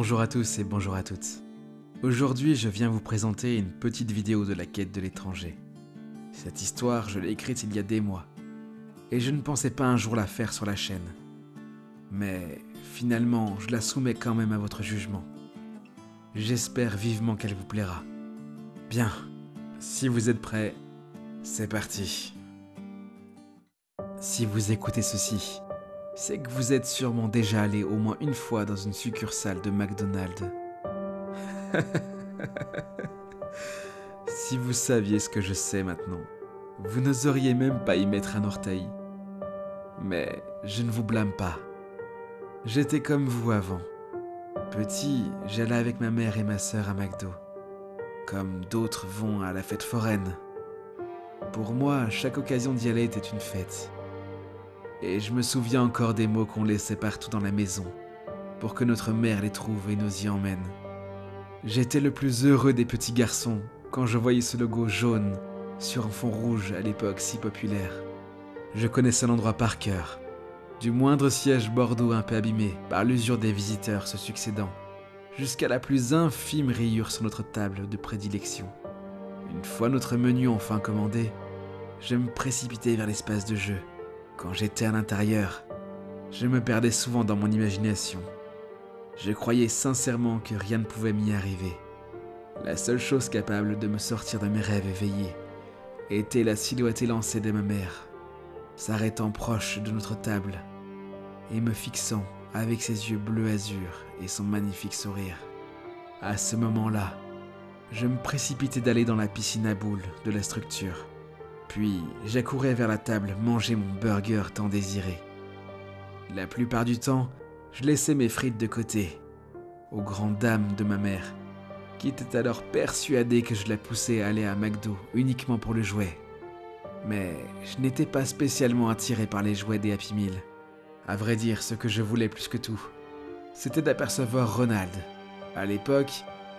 Bonjour à tous et bonjour à toutes. Aujourd'hui, je viens vous présenter une petite vidéo de la quête de l'étranger. Cette histoire, je l'ai écrite il y a des mois, et je ne pensais pas un jour la faire sur la chaîne. Mais finalement, je la soumets quand même à votre jugement. J'espère vivement qu'elle vous plaira. Bien, si vous êtes prêts, c'est parti. Si vous écoutez ceci, c'est que vous êtes sûrement déjà allé au moins une fois dans une succursale de McDonald's. Si vous saviez ce que je sais maintenant, vous n'oseriez même pas y mettre un orteil. Mais je ne vous blâme pas. J'étais comme vous avant. Petit, j'allais avec ma mère et ma sœur à McDo, comme d'autres vont à la fête foraine. Pour moi, chaque occasion d'y aller était une fête. Et je me souviens encore des mots qu'on laissait partout dans la maison, pour que notre mère les trouve et nous y emmène. J'étais le plus heureux des petits garçons quand je voyais ce logo jaune sur un fond rouge à l'époque si populaire. Je connaissais l'endroit par cœur, du moindre siège Bordeaux un peu abîmé par l'usure des visiteurs se succédant, jusqu'à la plus infime rayure sur notre table de prédilection. Une fois notre menu enfin commandé, je me précipitais vers l'espace de jeu. Quand j'étais à l'intérieur, je me perdais souvent dans mon imagination. Je croyais sincèrement que rien ne pouvait m'y arriver. La seule chose capable de me sortir de mes rêves éveillés était la silhouette élancée de ma mère, s'arrêtant proche de notre table et me fixant avec ses yeux bleu azur et son magnifique sourire. À ce moment-là, je me précipitais d'aller dans la piscine à boules de la structure. Puis j'accourais vers la table manger mon burger tant désiré. La plupart du temps, je laissais mes frites de côté, aux grandes dames de ma mère, qui était alors persuadée que je la poussais à aller à McDo uniquement pour le jouet. Mais je n'étais pas spécialement attiré par les jouets des Happy Meal. À vrai dire, ce que je voulais plus que tout, c'était d'apercevoir Ronald. À l'époque,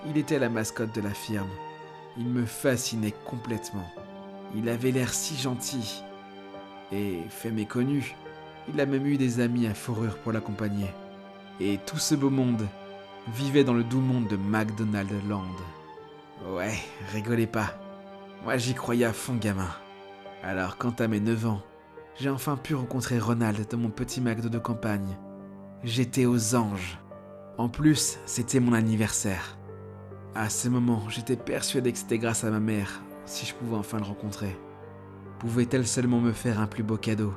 il était la mascotte de la firme. Il me fascinait complètement. Il avait l'air si gentil. Et, fait méconnu, il a même eu des amis à fourrure pour l'accompagner. Et tout ce beau monde vivait dans le doux monde de McDonald Land. Ouais, rigolez pas. Moi j'y croyais à fond, gamin. Alors quand à mes 9 ans, j'ai enfin pu rencontrer Ronald dans mon petit McDo de campagne. J'étais aux anges. En plus, c'était mon anniversaire. À ce moment, j'étais persuadé que c'était grâce à ma mère, si je pouvais enfin le rencontrer. Pouvait-elle seulement me faire un plus beau cadeau?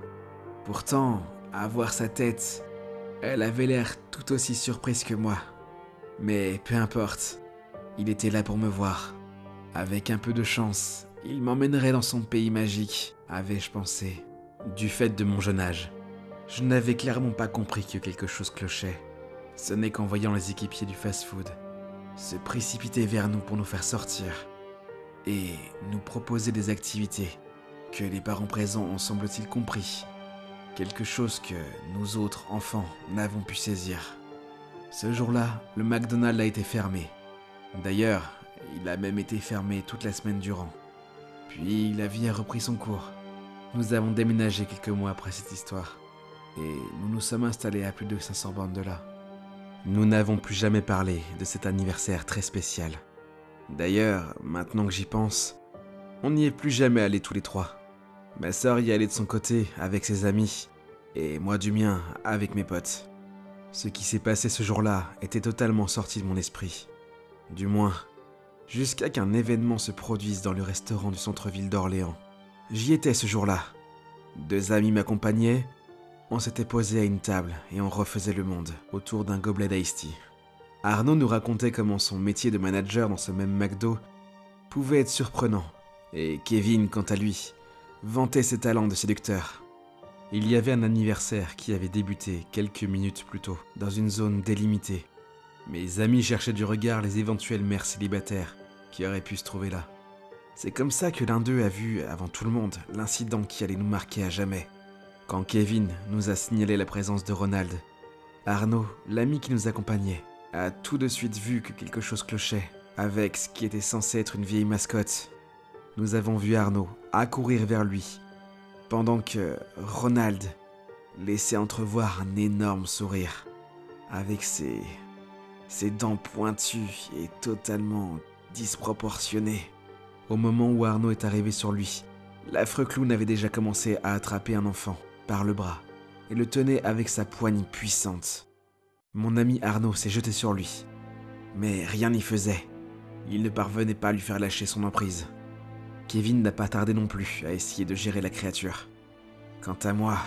Pourtant, à voir sa tête, elle avait l'air tout aussi surprise que moi. Mais peu importe, il était là pour me voir. Avec un peu de chance, il m'emmènerait dans son pays magique, avais-je pensé. Du fait de mon jeune âge, je n'avais clairement pas compris que quelque chose clochait. Ce n'est qu'en voyant les équipiers du fast-food se précipiter vers nous pour nous faire sortir et nous proposer des activités que les parents présents ont semble-t-il compris. Quelque chose que nous autres enfants n'avons pu saisir. Ce jour-là, le McDonald's a été fermé. D'ailleurs, il a même été fermé toute la semaine durant. Puis la vie a repris son cours. Nous avons déménagé quelques mois après cette histoire. Et nous nous sommes installés à plus de 500 bornes de là. Nous n'avons plus jamais parlé de cet anniversaire très spécial. D'ailleurs, maintenant que j'y pense, on n'y est plus jamais allés tous les trois. Ma sœur y allait de son côté avec ses amis, et moi du mien avec mes potes. Ce qui s'est passé ce jour-là était totalement sorti de mon esprit. Du moins, jusqu'à qu'un événement se produise dans le restaurant du centre-ville d'Orléans. J'y étais ce jour-là. 2 amis m'accompagnaient, on s'était posé à une table et on refaisait le monde autour d'un gobelet d'Ice Tea. Arnaud nous racontait comment son métier de manager dans ce même McDo pouvait être surprenant, et Kevin, quant à lui, vantait ses talents de séducteur. Il y avait un anniversaire qui avait débuté quelques minutes plus tôt, dans une zone délimitée. Mes amis cherchaient du regard les éventuelles mères célibataires qui auraient pu se trouver là. C'est comme ça que l'un d'eux a vu, avant tout le monde, l'incident qui allait nous marquer à jamais. Quand Kevin nous a signalé la présence de Ronald, Arnaud, l'ami qui nous accompagnait, a tout de suite vu que quelque chose clochait, avec ce qui était censé être une vieille mascotte. Nous avons vu Arnaud accourir vers lui, pendant que Ronald laissait entrevoir un énorme sourire, avec ses ses dents pointues et totalement disproportionnées. Au moment où Arnaud est arrivé sur lui, l'affreux clown avait déjà commencé à attraper un enfant par le bras et le tenait avec sa poigne puissante. Mon ami Arnaud s'est jeté sur lui, mais rien n'y faisait. Il ne parvenait pas à lui faire lâcher son emprise. Kevin n'a pas tardé non plus à essayer de gérer la créature. Quant à moi,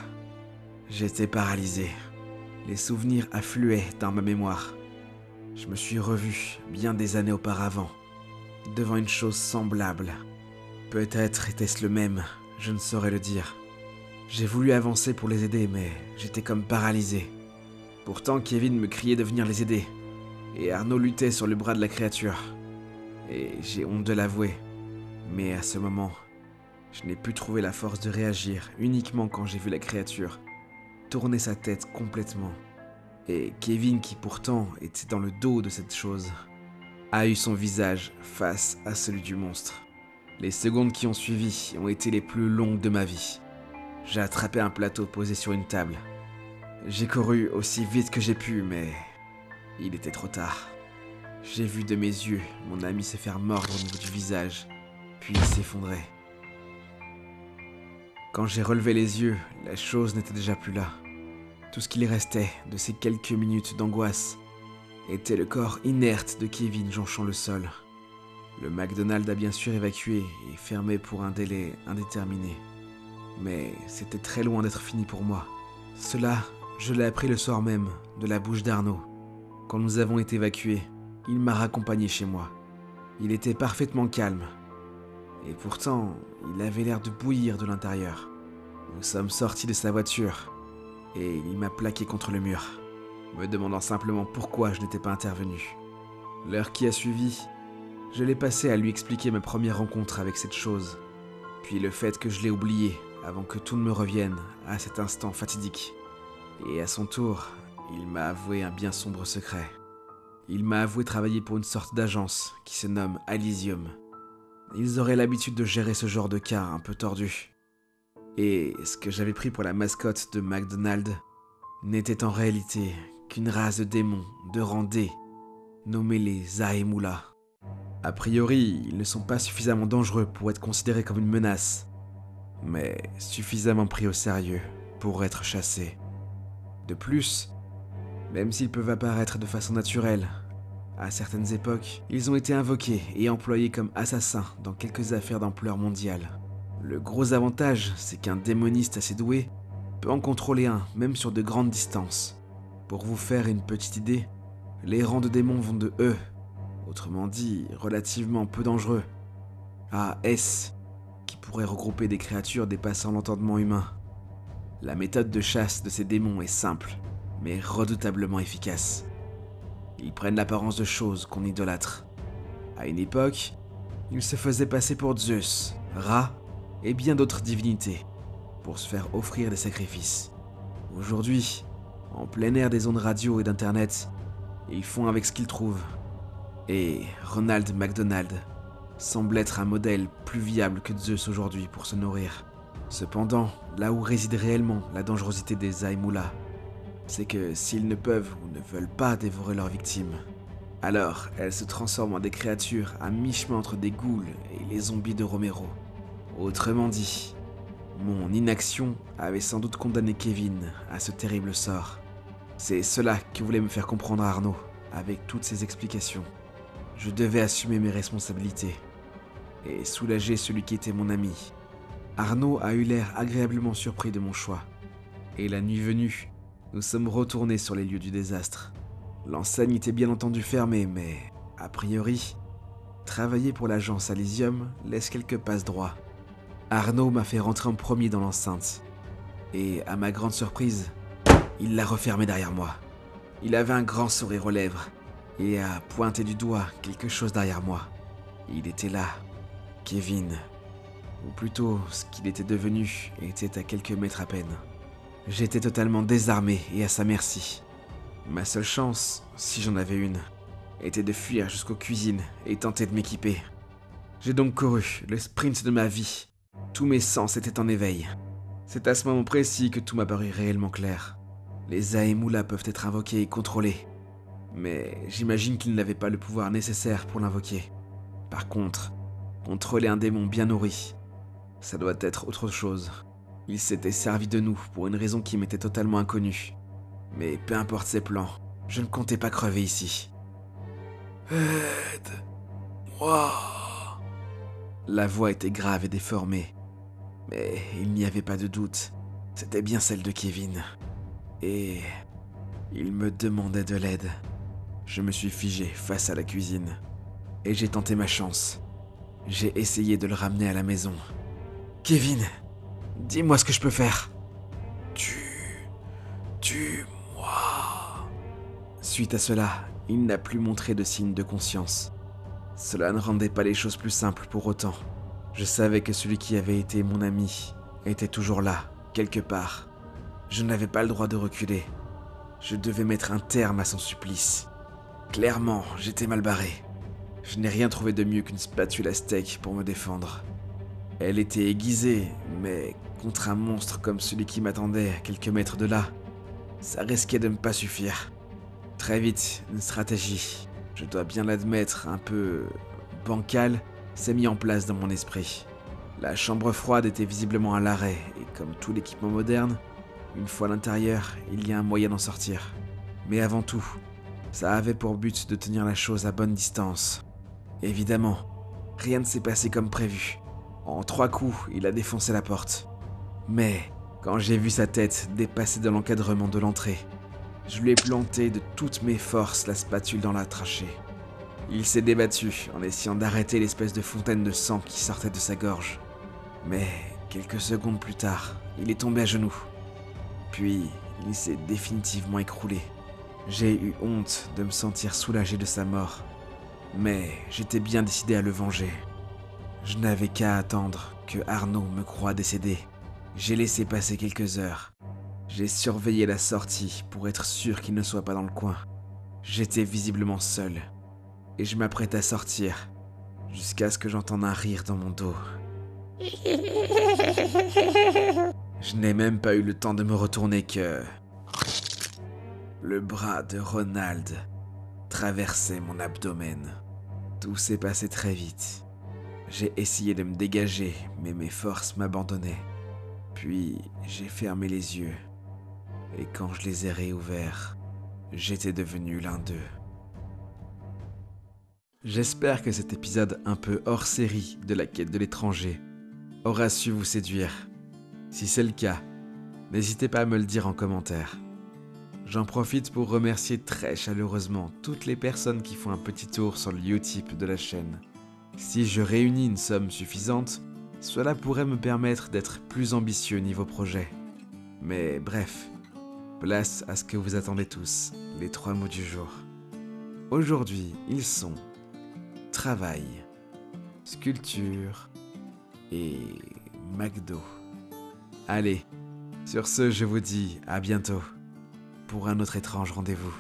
j'étais paralysé. Les souvenirs affluaient dans ma mémoire. Je me suis revu bien des années auparavant, devant une chose semblable. Peut-être était-ce le même, je ne saurais le dire. J'ai voulu avancer pour les aider, mais j'étais comme paralysé. Pourtant, Kevin me criait de venir les aider, et Arnaud luttait sur le bras de la créature. Et j'ai honte de l'avouer, mais à ce moment, je n'ai pu trouver la force de réagir uniquement quand j'ai vu la créature tourner sa tête complètement. Et Kevin, qui pourtant était dans le dos de cette chose, a eu son visage face à celui du monstre. Les secondes qui ont suivi ont été les plus longues de ma vie. J'ai attrapé un plateau posé sur une table. J'ai couru aussi vite que j'ai pu, mais il était trop tard. J'ai vu de mes yeux mon ami se faire mordre au niveau du visage, puis s'effondrer. Quand j'ai relevé les yeux, la chose n'était déjà plus là. Tout ce qu'il restait de ces quelques minutes d'angoisse était le corps inerte de Kevin jonchant le sol. Le McDonald's a bien sûr évacué et fermé pour un délai indéterminé. Mais c'était très loin d'être fini pour moi. Cela, je l'ai appris le soir même, de la bouche d'Arnaud. Quand nous avons été évacués, il m'a raccompagné chez moi. Il était parfaitement calme. Et pourtant, il avait l'air de bouillir de l'intérieur. Nous sommes sortis de sa voiture et il m'a plaqué contre le mur, me demandant simplement pourquoi je n'étais pas intervenu. L'heure qui a suivi, je l'ai passé à lui expliquer ma première rencontre avec cette chose, puis le fait que je l'ai oublié avant que tout ne me revienne à cet instant fatidique. Et à son tour, il m'a avoué un bien sombre secret. Il m'a avoué travailler pour une sorte d'agence qui se nomme Alysium. Ils auraient l'habitude de gérer ce genre de cas un peu tordus. Et ce que j'avais pris pour la mascotte de McDonald's n'était en réalité qu'une race de démons de rang D, nommés les Zahemula. A priori, ils ne sont pas suffisamment dangereux pour être considérés comme une menace, mais suffisamment pris au sérieux pour être chassés. De plus, même s'ils peuvent apparaître de façon naturelle, à certaines époques, ils ont été invoqués et employés comme assassins dans quelques affaires d'ampleur mondiale. Le gros avantage, c'est qu'un démoniste assez doué peut en contrôler un, même sur de grandes distances. Pour vous faire une petite idée, les rangs de démons vont de E, autrement dit relativement peu dangereux, à S, qui pourrait regrouper des créatures dépassant l'entendement humain. La méthode de chasse de ces démons est simple, mais redoutablement efficace. Ils prennent l'apparence de choses qu'on idolâtre. À une époque, ils se faisaient passer pour Zeus, Ra et bien d'autres divinités, pour se faire offrir des sacrifices. Aujourd'hui, en plein air des ondes radio et d'internet, ils font avec ce qu'ils trouvent. Et Ronald McDonald semble être un modèle plus viable que Zeus aujourd'hui pour se nourrir. Cependant, là où réside réellement la dangerosité des Zahemula, c'est que s'ils ne peuvent ou ne veulent pas dévorer leurs victimes, alors elles se transforment en des créatures à mi-chemin entre des ghouls et les zombies de Romero. Autrement dit, mon inaction avait sans doute condamné Kevin à ce terrible sort. C'est cela que voulait me faire comprendre Arnaud, avec toutes ces explications. Je devais assumer mes responsabilités et soulager celui qui était mon ami. Arnaud a eu l'air agréablement surpris de mon choix. Et la nuit venue, nous sommes retournés sur les lieux du désastre. L'enseigne était bien entendu fermée, mais, a priori, travailler pour l'agence Alysium laisse quelques passe-droits. Arnaud m'a fait rentrer en premier dans l'enceinte. Et, à ma grande surprise, il l'a refermée derrière moi. Il avait un grand sourire aux lèvres et a pointé du doigt quelque chose derrière moi. Il était là, Kevin. Ou plutôt, ce qu'il était devenu était à quelques mètres à peine. J'étais totalement désarmé et à sa merci. Ma seule chance, si j'en avais une, était de fuir jusqu'aux cuisines et tenter de m'équiper. J'ai donc couru, le sprint de ma vie. Tous mes sens étaient en éveil. C'est à ce moment précis que tout m'a paru réellement clair. Les Zahemula peuvent être invoqués et contrôlés. mais j'imagine qu'il n'avait pas le pouvoir nécessaire pour l'invoquer. Par contre, contrôler un démon bien nourri, ça doit être autre chose. Il s'était servi de nous pour une raison qui m'était totalement inconnue. Mais peu importe ses plans, je ne comptais pas crever ici. Aide-moi. La voix était grave et déformée, mais il n'y avait pas de doute. C'était bien celle de Kevin. Et il me demandait de l'aide. Je me suis figé face à la cuisine. Et j'ai tenté ma chance. J'ai essayé de le ramener à la maison. Kevin, dis-moi ce que je peux faire. Tue-moi. Suite à cela, il n'a plus montré de signe de conscience. Cela ne rendait pas les choses plus simples pour autant. Je savais que celui qui avait été mon ami était toujours là, quelque part. Je n'avais pas le droit de reculer. Je devais mettre un terme à son supplice. Clairement, j'étais mal barré. Je n'ai rien trouvé de mieux qu'une spatule à steak pour me défendre. Elle était aiguisée, mais contre un monstre comme celui qui m'attendait à quelques mètres de là, ça risquait de ne pas suffire. Très vite, une stratégie, je dois bien l'admettre, un peu bancale, s'est mise en place dans mon esprit. La chambre froide était visiblement à l'arrêt, et comme tout l'équipement moderne, une fois à l'intérieur, il y a un moyen d'en sortir. Mais avant tout, ça avait pour but de tenir la chose à bonne distance. Évidemment, rien ne s'est passé comme prévu. En 3 coups, il a défoncé la porte. Mais, quand j'ai vu sa tête dépasser de l'encadrement de l'entrée, je lui ai planté de toutes mes forces la spatule dans la trachée. Il s'est débattu en essayant d'arrêter l'espèce de fontaine de sang qui sortait de sa gorge. Mais, quelques secondes plus tard, il est tombé à genoux. Puis, il s'est définitivement écroulé. J'ai eu honte de me sentir soulagé de sa mort. Mais j'étais bien décidé à le venger. Je n'avais qu'à attendre que Arnaud me croie décédé. J'ai laissé passer quelques heures. J'ai surveillé la sortie pour être sûr qu'il ne soit pas dans le coin. J'étais visiblement seul. Et je m'apprête à sortir, jusqu'à ce que j'entende un rire dans mon dos. Je n'ai même pas eu le temps de me retourner que... le bras de Ronald traversait mon abdomen. Tout s'est passé très vite. J'ai essayé de me dégager, mais mes forces m'abandonnaient. Puis, j'ai fermé les yeux. Et quand je les ai réouverts, j'étais devenu l'un d'eux. J'espère que cet épisode un peu hors série de la quête de l'étranger aura su vous séduire. Si c'est le cas, n'hésitez pas à me le dire en commentaire. J'en profite pour remercier très chaleureusement toutes les personnes qui font un petit tour sur le Utip de la chaîne. Si je réunis une somme suffisante, cela pourrait me permettre d'être plus ambitieux niveau projet. Mais bref, place à ce que vous attendez tous, les 3 mots du jour. Aujourd'hui, ils sont travail, sculpture et McDo. Allez, sur ce, je vous dis à bientôt pour un autre étrange rendez-vous.